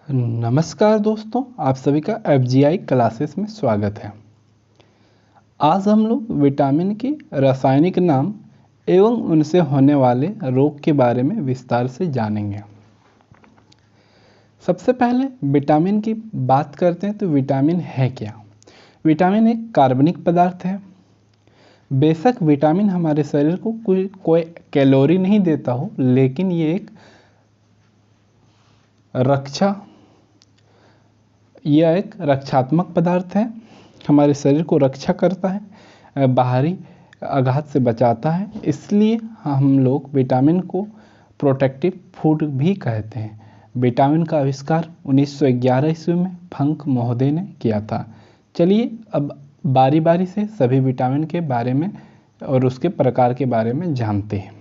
नमस्कार दोस्तों, आप सभी का FGI क्लासेस में स्वागत है। आज हम लोग विटामिन के रासायनिक नाम एवं उनसे होने वाले रोग के बारे में विस्तार से जानेंगे। सबसे पहले विटामिन की बात करते हैं तो विटामिन है क्या? विटामिन एक कार्बनिक पदार्थ है। बेशक विटामिन हमारे शरीर को कोई कैलोरी नहीं देता हो, लेकिन ये एक रक्षात्मक पदार्थ है। हमारे शरीर को रक्षा करता है, बाहरी आघात से बचाता है। इसलिए हम लोग विटामिन को प्रोटेक्टिव फूड भी कहते हैं। विटामिन का आविष्कार 1911 ईस्वी में फंक महोदय ने किया था। चलिए अब बारी बारी से सभी विटामिन के बारे में और उसके प्रकार के बारे में जानते हैं।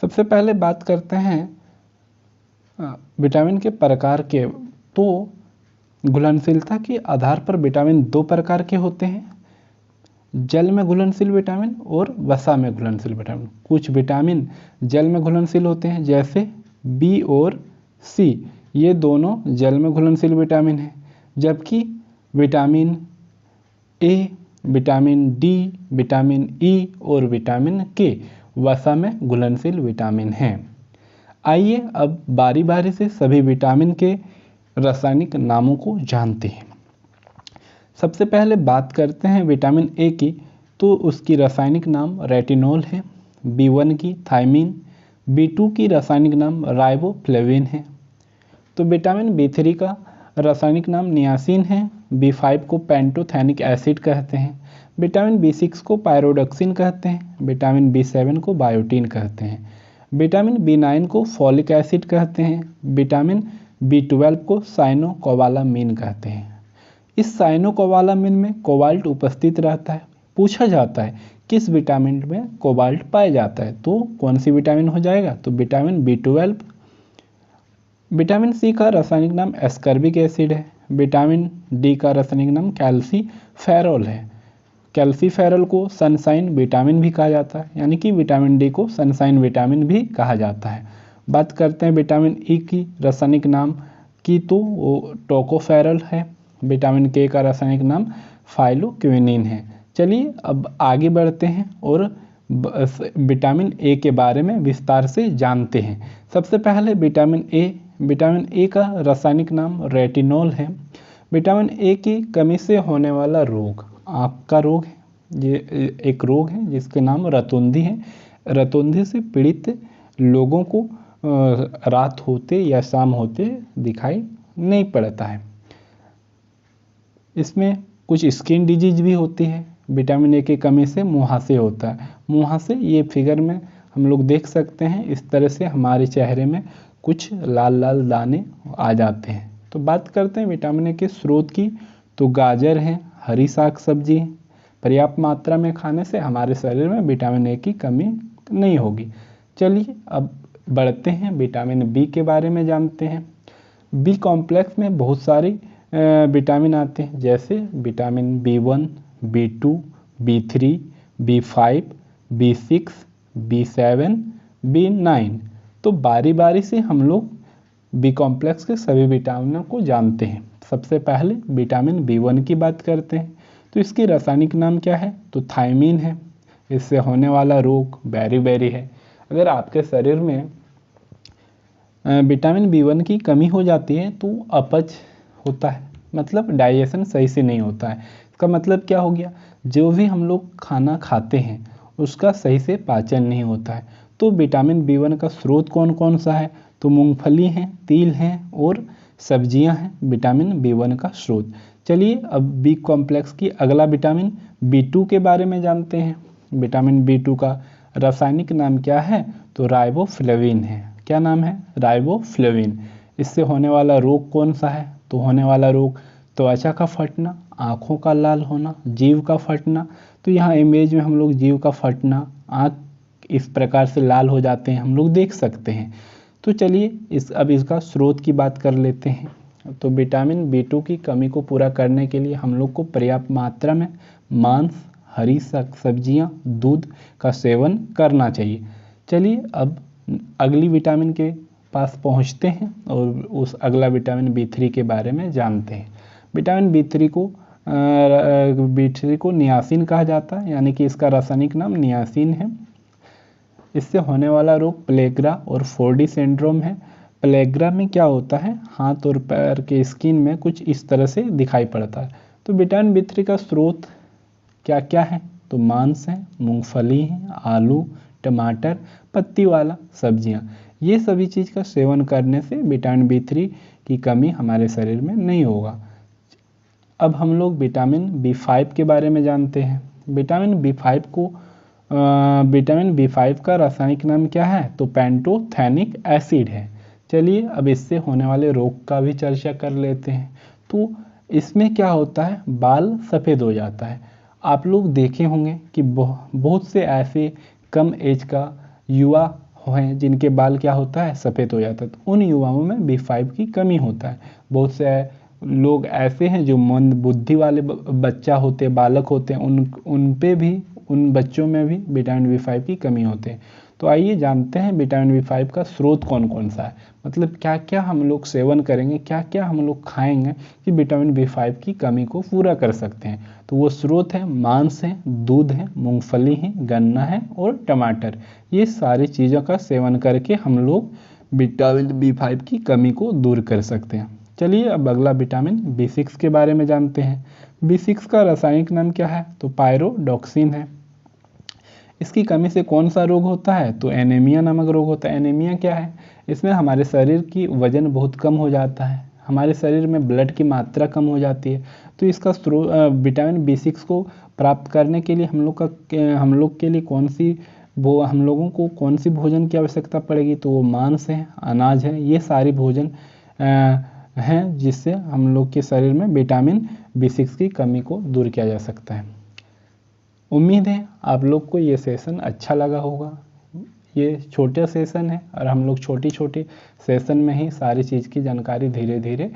सबसे पहले बात करते हैं विटामिन के प्रकार के। तो घुलनशीलता के आधार पर विटामिन दो प्रकार के होते हैं, जल में घुलनशील विटामिन और वसा में घुलनशील विटामिन। कुछ विटामिन जल में घुलनशील होते हैं, जैसे बी और सी, ये दोनों जल में घुलनशील विटामिन हैं। जबकि vitamin A, vitamin D, vitamin E और विटामिन के वसा में घुलनशील विटामिन हैं। आइए अब बारी बारी से सभी विटामिन के रासायनिक नामों को जानते हैं। सबसे पहले बात करते हैं विटामिन ए की, तो उसकी रासायनिक नाम रेटिनॉल है। B1 की थायमीन, B2 की रासायनिक नाम राइबोफ्लेविन है। तो विटामिन B3 का रासायनिक नाम नियासिन है। B5 को पेंटोथेनिक एसिड कहते हैं। विटामिन B6 को पायरोडक्सिन कहते हैं। विटामिन B7 को बायोटीन कहते हैं। विटामिन B9 को फॉलिक एसिड कहते हैं। विटामिन B12 को साइनोकोबालामिन कहते हैं। इस साइनोकोबालामिन में कोबाल्ट उपस्थित रहता है। पूछा जाता है किस विटामिन में कोबाल्ट पाया जाता है, तो कौन सी विटामिन हो जाएगा? तो विटामिन B12। विटामिन सी का रासायनिक नाम एस्कर्बिक एसिड है। विटामिन डी का रासायनिक नाम कैल्सीफेरॉल है। कैल्सीफेरॉल को सनशाइन विटामिन भी कहा जाता है, यानी कि विटामिन डी को सनशाइन विटामिन भी कहा जाता है। बात करते हैं विटामिन ई की रासायनिक नाम की, तो वो टोकोफेरॉल है। विटामिन के का रासायनिक नाम फाइलोक्विनिन है। चलिए अब आगे बढ़ते हैं और विटामिन ए के बारे में विस्तार से जानते हैं। सबसे पहले विटामिन ए का रासायनिक नाम रेटिनॉल है। विटामिन ए की कमी से होने वाला रोग आँख का रोग है। ये एक रोग है जिसके नाम रतुंधी है। रतुंधी से पीड़ित लोगों को रात होते या शाम होते दिखाई नहीं पड़ता है। इसमें कुछ स्किन डिजीज भी होती है। विटामिन ए की कमी से मुहासे होता है। मुहासे ये फिगर में हम लोग देख सकते हैं। इस तरह से हमारे चेहरे में कुछ लाल लाल दाने आ जाते हैं। तो बात करते हैं विटामिन ए के स्रोत की, तो गाजर है, हरी साग सब्जी है। पर्याप्त मात्रा में खाने से हमारे शरीर में विटामिन ए की कमी नहीं होगी। चलिए अब बढ़ते हैं, विटामिन बी के बारे में जानते हैं। बी कॉम्प्लेक्स में बहुत सारी विटामिन आते हैं, जैसे vitamin B1, B2, B3, B5, B6, B7, B9। तो बारी बारी से हम लोग बी कॉम्प्लेक्स के सभी विटामिनों को जानते हैं। सबसे पहले विटामिन B1 की बात करते हैं, तो इसकी रासायनिक नाम क्या है? तो थायमीन है। इससे होने वाला रोग बेरी है। अगर आपके शरीर में विटामिन B1 की कमी हो जाती है तो अपच होता है, मतलब डाइजेशन सही से नहीं होता है। इसका मतलब क्या हो गया? जो भी हम लोग खाना खाते हैं उसका सही से पाचन नहीं होता है। तो विटामिन B1 का स्रोत कौन कौन सा है? तो मूंगफली हैं, तिल हैं और सब्जियां हैं विटामिन B1 का स्रोत। चलिए अब बी कॉम्प्लेक्स की अगला विटामिन B2 के बारे में जानते हैं। विटामिन B2 का रासायनिक नाम क्या है? तो राइबोफ्लेविन है। क्या नाम है? राइबोफ्लेविन। इससे होने वाला रोग कौन सा है? तो होने वाला रोग त्वचा का फटना, आँखों का लाल होना, जीभ का फटना। तो यहाँ इमेज में हम लोग जीभ का फटना, आँख इस प्रकार से लाल हो जाते हैं, हम लोग देख सकते हैं। तो चलिए अब इसका स्रोत की बात कर लेते हैं। तो विटामिन B2 की कमी को पूरा करने के लिए हम लोग को पर्याप्त मात्रा में मांस, हरी सब्जियां, दूध का सेवन करना चाहिए। चलिए अब अगली विटामिन के पास पहुंचते हैं और उस अगला विटामिन B3 के बारे में जानते हैं। विटामिन B3 को नियासिन कहा जाता है, यानी कि इसका रासायनिक नाम नियासिन है। इससे होने वाला रोग प्लेग्रा और 4D सिंड्रोम है। प्लेग्रा में क्या होता है, हाथ और पैर के स्किन में कुछ इस तरह से दिखाई पड़ता है। तो विटामिन B3 का स्रोत क्या क्या है, तो मांस है, मूंगफली है, आलू, टमाटर, पत्ती वाला सब्जियां, ये सभी चीज़ का सेवन करने से विटामिन B3 की कमी हमारे शरीर में नहीं होगा। अब हम लोग विटामिन B5 के बारे में जानते हैं। विटामिन B5 का रासायनिक नाम क्या है, तो पैंटोथेनिक एसिड है। चलिए अब इससे होने वाले रोग का भी चर्चा कर लेते हैं। तो इसमें क्या होता है, बाल सफ़ेद हो जाता है। आप लोग देखे होंगे कि बहुत से ऐसे कम एज का युवा हैं जिनके बाल क्या होता है, सफ़ेद हो जाता है। तो उन युवाओं में B5 की कमी होता है। बहुत से लोग ऐसे हैं जो मंद बुद्धि वाले बच्चा होते, बालक होते हैं, उन बच्चों में भी विटामिन B5 की कमी होती है। तो आइए जानते हैं विटामिन B5 का स्रोत कौन कौन सा है, मतलब क्या क्या हम लोग सेवन करेंगे, क्या क्या हम लोग खाएंगे कि विटामिन B5 की कमी को पूरा कर सकते हैं। तो वो स्रोत है, मांस है, दूध है, मूंगफली है, गन्ना है और टमाटर। ये सारी चीज़ों का सेवन करके हम लोग विटामिन B5 की कमी को दूर कर सकते हैं। चलिए अब अगला विटामिन B6 के बारे में जानते हैं। B6 का रासायनिक नाम क्या है, तो पायरोडॉक्सिन है। इसकी कमी से कौन सा रोग होता है, तो एनीमिया नामक रोग होता है। एनीमिया क्या है, इसमें हमारे शरीर की वजन बहुत कम हो जाता है, हमारे शरीर में ब्लड की मात्रा कम हो जाती है। तो इसका विटामिन B6 को प्राप्त करने के लिए हम लोग के लिए हम लोगों को कौन सी भोजन की आवश्यकता पड़ेगी, तो वो मांस है, अनाज है, ये सारी भोजन हैं जिससे हम लोग के शरीर में विटामिन B6 की कमी को दूर किया जा सकता है। उम्मीद है आप लोग को ये सेशन अच्छा लगा होगा। ये छोटा सेशन है और हम लोग छोटी छोटी सेशन में ही सारी चीज़ की जानकारी धीरे धीरे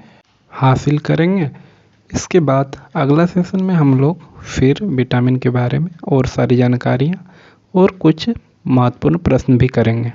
हासिल करेंगे। इसके बाद अगला सेशन में हम लोग फिर विटामिन के बारे में और सारी जानकारियाँ और कुछ महत्वपूर्ण प्रश्न भी करेंगे।